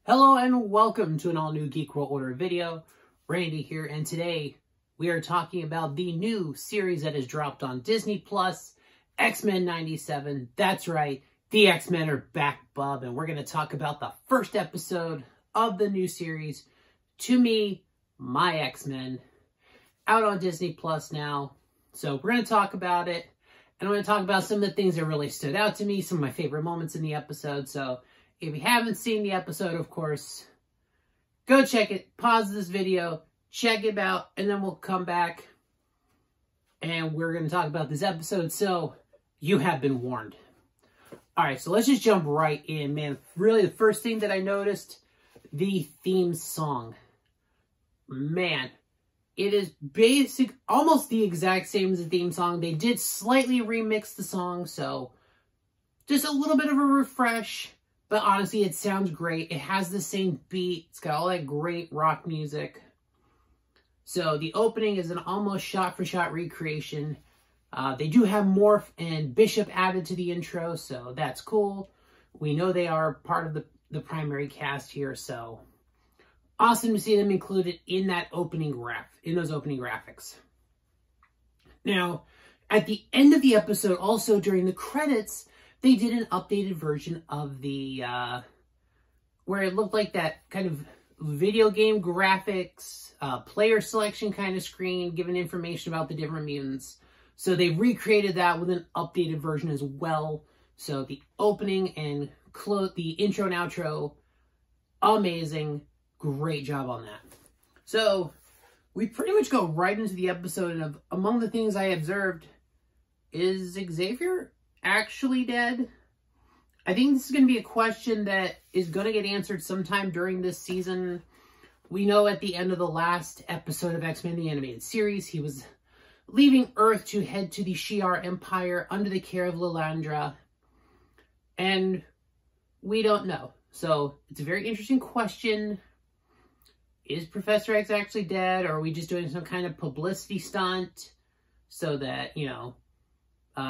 Hello and welcome to an all-new Geek World Order video. Randy here, and today we are talking about the new series that has dropped on Disney Plus, X-Men 97. That's right, the X-Men are back, bub, and we're going to talk about the first episode of the new series, To Me, My X-Men, out on Disney Plus now. So we're going to talk about it, and I'm going to talk about some of the things that really stood out to me, some of my favorite moments in the episode. So if you haven't seen the episode, of course, go check it, pause this video, check it out, and then we'll come back and we're going to talk about this episode, so you have been warned. Alright, so let's just jump right in, man. Really, the first thing that I noticed, the theme song. Man, it is almost the exact same as the theme song. They did slightly remix the song, so just a little bit of a refresh. But honestly, it sounds great. It has the same beat. It's got all that great rock music. So the opening is an almost shot-for-shot recreation. They do have Morph and Bishop added to the intro, so that's cool. We know they are part of the primary cast here, so awesome to see them included in that opening those opening graphics. Now, at the end of the episode, also during the credits, they did an updated version of the, where it looked like that kind of video game graphics, player selection kind of screen, giving information about the different mutants. So they recreated that with an updated version as well. So the opening and the intro and outro, amazing. Great job on that. So we pretty much go right into the episode, and among the things I observed is Xavier actually dead? I think this is going to be a question that is going to get answered sometime during this season. We know at the end of the last episode of X-Men the Animated Series, he was leaving Earth to head to the Shi'ar Empire under the care of Lilandra. And we don't know. So it's a very interesting question. Is Professor X actually dead, or are we just doing some kind of publicity stunt so that, you know,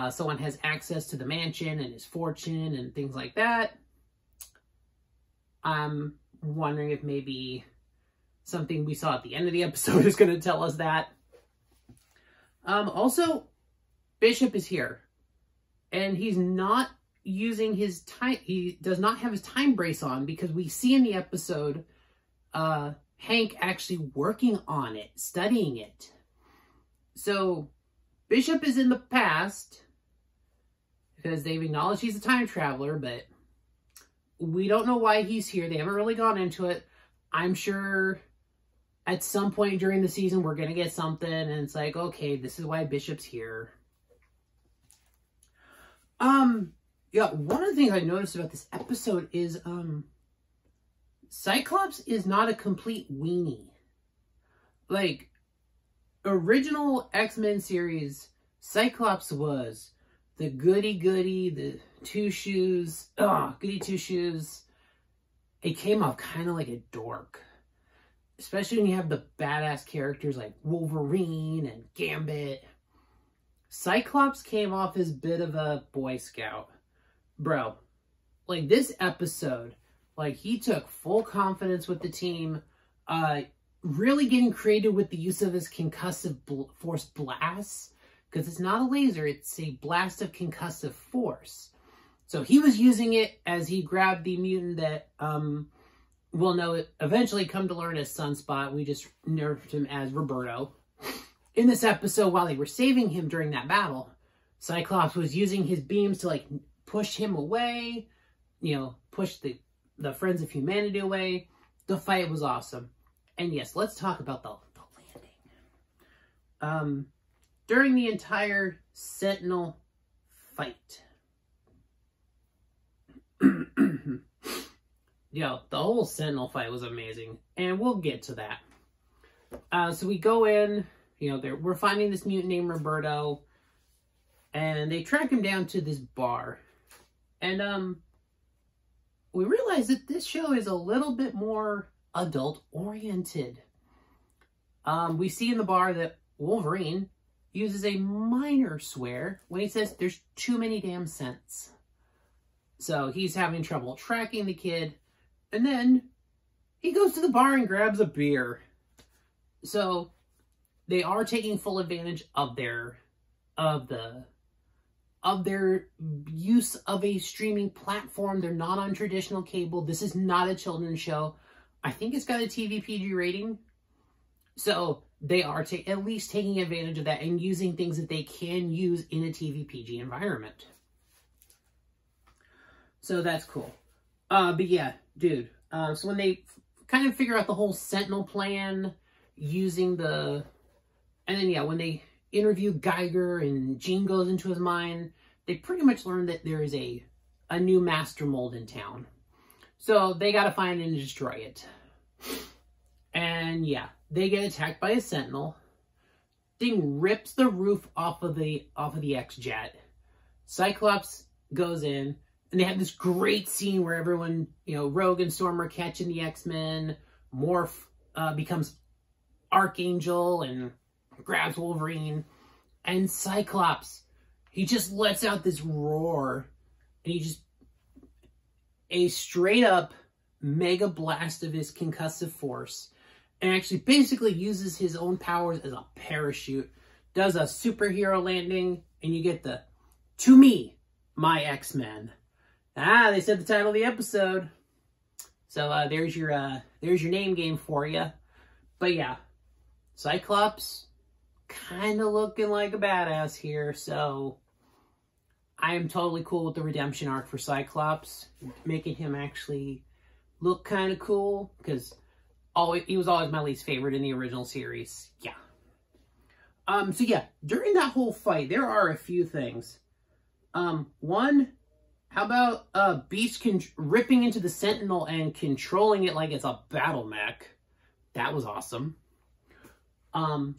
someone has access to the mansion and his fortune and things like that? I'm wondering if maybe something we saw at the end of the episode is going to tell us that. Also, Bishop is here. And he's not using his time... He does not have his time brace on, because we see in the episode Hank actually working on it, studying it. So Bishop is in the past, because they've acknowledged he's a time traveler, but we don't know why he's here. They haven't really gone into it. I'm sure at some point during the season we're going to get something, and it's like, okay, this is why Bishop's here. Yeah, one of the things I noticed about this episode is, Cyclops is not a complete weenie. Like, original X-Men series, Cyclops was the goody-goody, the two-shoes, goody two-shoes. It came off kind of like a dork. Especially when you have the badass characters like Wolverine and Gambit. Cyclops came off as a bit of a Boy Scout. Bro, like this episode, like he took full confidence with the team, really getting creative with the use of his concussive force blasts, because it's not a laser, it's a blast of concussive force. So he was using it as he grabbed the mutant that we'll know eventually come to learn as Sunspot. We just nerfed him as Roberto. In this episode, while they were saving him during that battle, Cyclops was using his beams to like push him away, you know, push the Friends of Humanity away. The fight was awesome. And yes, let's talk about the landing. During the entire Sentinel fight, yo, the whole Sentinel fight was amazing, and we'll get to that. So we go in, you know, we're finding this mutant named Roberto, and they track him down to this bar, and we realize that this show is a little bit more adult-oriented. We see in the bar that Wolverine uses a minor swear when he says there's too many damn scents. So he's having trouble tracking the kid. And then he goes to the bar and grabs a beer. So they are taking full advantage of their use of a streaming platform. They're not on traditional cable. This is not a children's show. I think it's got a TV PG rating. So they are at least taking advantage of that and using things that they can use in a TV PG environment. So that's cool. But yeah, dude. So when they kind of figure out the whole Sentinel plan using and then yeah, when they interview Geiger and Jean goes into his mind, they pretty much learn that there is a new master mold in town. So they got to find it and destroy it. And yeah, they get attacked by a Sentinel. Thing rips the roof off of the X-Jet. Cyclops goes in, and they have this great scene where everyone, Rogue and Storm are catching the X-Men. Morph becomes Archangel and grabs Wolverine. And Cyclops, he just lets out this roar. And he just, a straight up mega blast of his concussive force. And actually basically uses his own powers as a parachute. Does a superhero landing. And you get the, to me, my X-Men. They said the title of the episode. So there's your name game for you. But yeah, Cyclops kind of looking like a badass here. So I am totally cool with the redemption arc for Cyclops, making him actually look kind of cool, because he was always my least favorite in the original series. Yeah. So yeah, during that whole fight, there are a few things. One, how about Beast ripping into the Sentinel and controlling it like it's a battle mech? That was awesome. Now,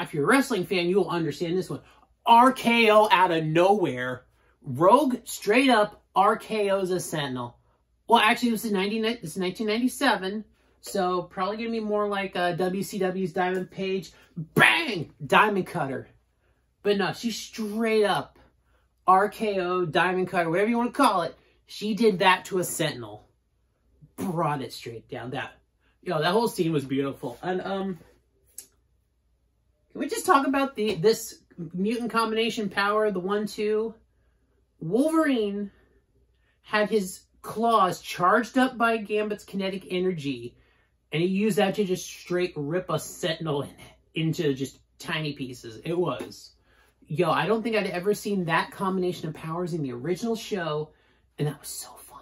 if you're a wrestling fan, you'll understand this one. RKO out of nowhere. Rogue straight up RKO's a Sentinel. Well, actually, this is 1997, so probably going to be more like WCW's Diamond Page. Bang! Diamond Cutter. But no, she straight up RKO, Diamond Cutter, whatever you want to call it. She did that to a Sentinel. Brought it straight down. That whole scene was beautiful. And, can we just talk about this mutant combination power, the 1-2? Wolverine had his claws charged up by Gambit's kinetic energy, and he used that to just straight rip a Sentinel into just tiny pieces. It was, I don't think I'd ever seen that combination of powers in the original show, and that was so fun.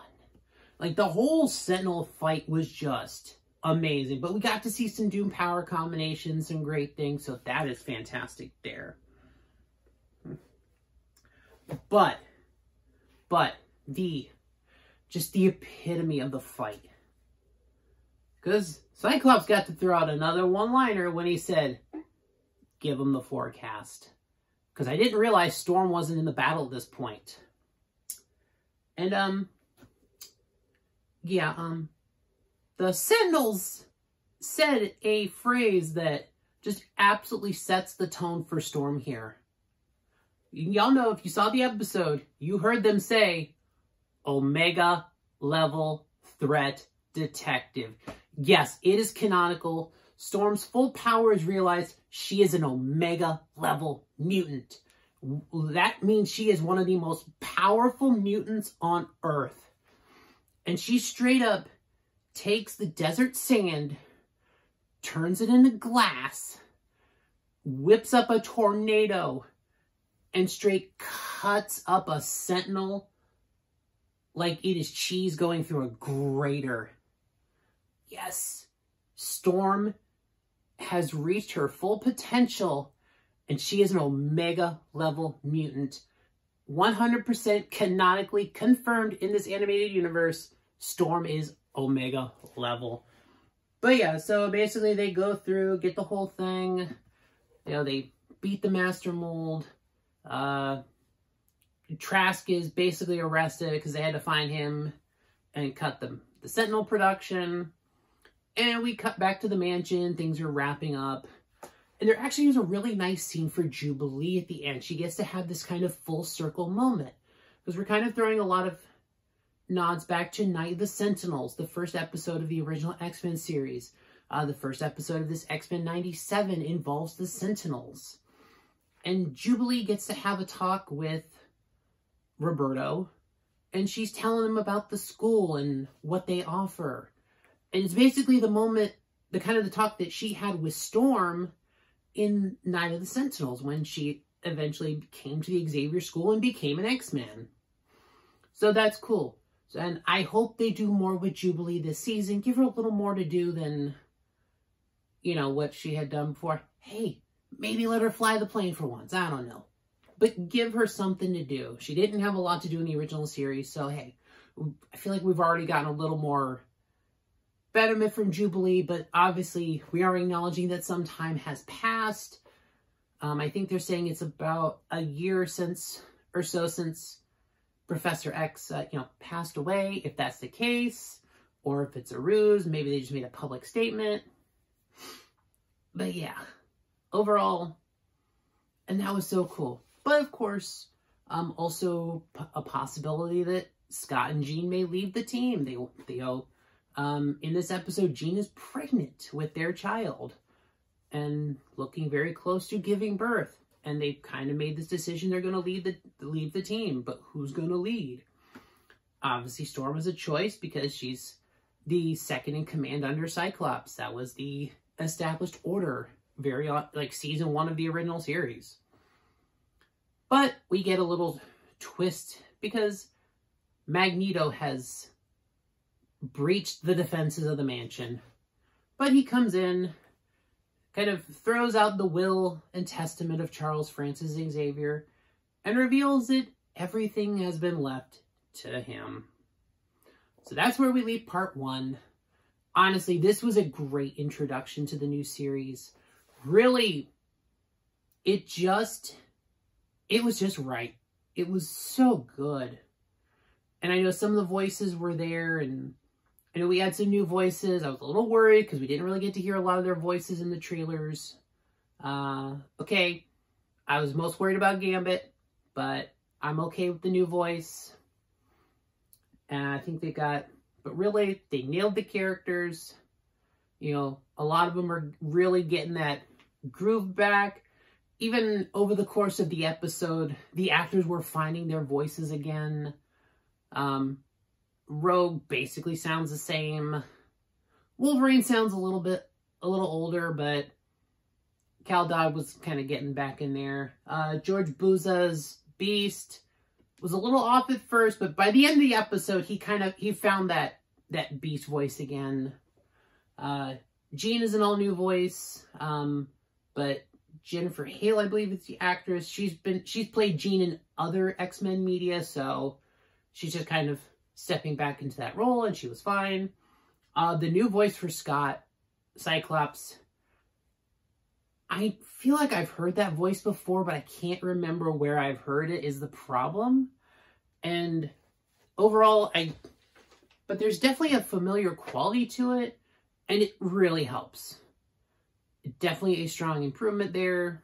Like, the whole Sentinel fight was just amazing, but we got to see some Doom power combinations, some great things, so that is fantastic there. But just the epitome of the fight. Because Cyclops got to throw out another one-liner when he said, give him the forecast. Because I didn't realize Storm wasn't in the battle at this point. And, the Sentinels said a phrase that just absolutely sets the tone for Storm here. Y'all know, if you saw the episode, you heard them say, Omega level threat detective. Yes, it is canonical. Storm's full power is realized. She is an Omega level mutant. That means she is one of the most powerful mutants on Earth. And she straight up takes the desert sand, turns it into glass, whips up a tornado, and straight cuts up a Sentinel like it is cheese going through a grater. Yes, Storm has reached her full potential, and she is an Omega level mutant. 100% canonically confirmed in this animated universe, Storm is Omega level. But yeah, so basically they go through, get the whole thing. They beat the Master Mold. Trask is basically arrested because they had to find him and cut the Sentinel production. And we cut back to the mansion. Things are wrapping up. And there actually is a really nice scene for Jubilee at the end. She gets to have this kind of full circle moment. Because we're kind of throwing a lot of nods back to Night of the Sentinels, the first episode of the original X-Men series. The first episode of this X-Men 97 involves the Sentinels. And Jubilee gets to have a talk with Roberto, and she's telling him about the school and what they offer. And it's basically the kind of the talk that she had with Storm in Night of the Sentinels, when she eventually came to the Xavier School and became an X-Man. So that's cool. And I hope they do more with Jubilee this season. Give her a little more to do than, you know, what she had done before. Hey, maybe let her fly the plane for once. I don't know. But give her something to do. She didn't have a lot to do in the original series. So, hey, I feel like we've already gotten a little more betterment from Jubilee. But obviously, we are acknowledging that some time has passed. I think they're saying it's about a year since Professor X, passed away, if that's the case, or if it's a ruse. Maybe they just made a public statement. But yeah, overall, and that was so cool. But of course, also a possibility that Scott and Jean may leave the team. In this episode, Jean is pregnant with their child and looking very close to giving birth. And they've kind of made this decision they're going to leave the team. But who's going to lead? Obviously, Storm is a choice because she's the second in command under Cyclops. That was the established order, season 1 of the original series. But we get a little twist because Magneto has breached the defenses of the mansion. But he comes in, kind of throws out the will and testament of Charles Francis Xavier, and reveals that everything has been left to him. So that's where we leave part 1. Honestly, this was a great introduction to the new series. Really, it was just right. It was so good. And I know some of the voices were there, and I know we had some new voices. I was a little worried because we didn't really get to hear a lot of their voices in the trailers. Okay, I was most worried about Gambit, but I'm okay with the new voice. And I think but really, they nailed the characters. You know, a lot of them are really getting that groove back. Even over the course of the episode, the actors were finding their voices again. Rogue basically sounds the same. Wolverine sounds a little older, but Cal Dodd was kind of getting back in there. George Buza's Beast was a little off at first, but by the end of the episode, he found that Beast voice again. Jean is an all-new voice, but Jennifer Hale, I believe is the actress. She's played Jean in other X-Men media, so she's just kind of stepping back into that role, and she was fine. The new voice for Scott, Cyclops, I feel like I've heard that voice before, but I can't remember where I've heard it is the problem. And overall, but there's definitely a familiar quality to it, and it really helps. Definitely a strong improvement there.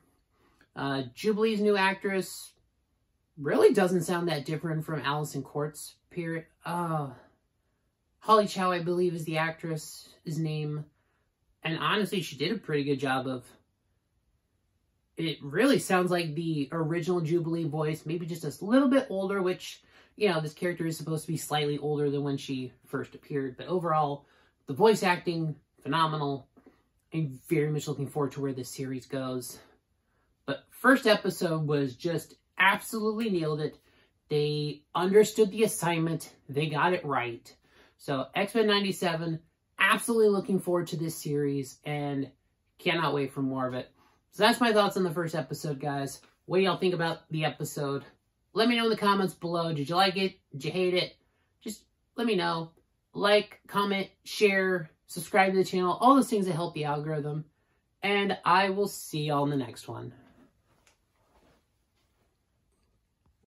Jubilee's new actress really doesn't sound that different from Allison Court's period. Holly Chow, I believe, is the actress's name. And honestly, she did a pretty good job of... It really sounds like the original Jubilee voice, maybe just a little bit older, which, this character is supposed to be slightly older than when she first appeared. But overall, the voice acting, phenomenal. I'm very much looking forward to where this series goes. But first episode was just absolutely nailed it. They understood the assignment. They got it right. So X-Men 97, absolutely looking forward to this series and cannot wait for more of it. So that's my thoughts on the first episode, guys. What do y'all think about the episode? Let me know in the comments below. Did you like it? Did you hate it? Just let me know. Like, comment, share, subscribe to the channel. All those things that help the algorithm. And I will see y'all in the next one.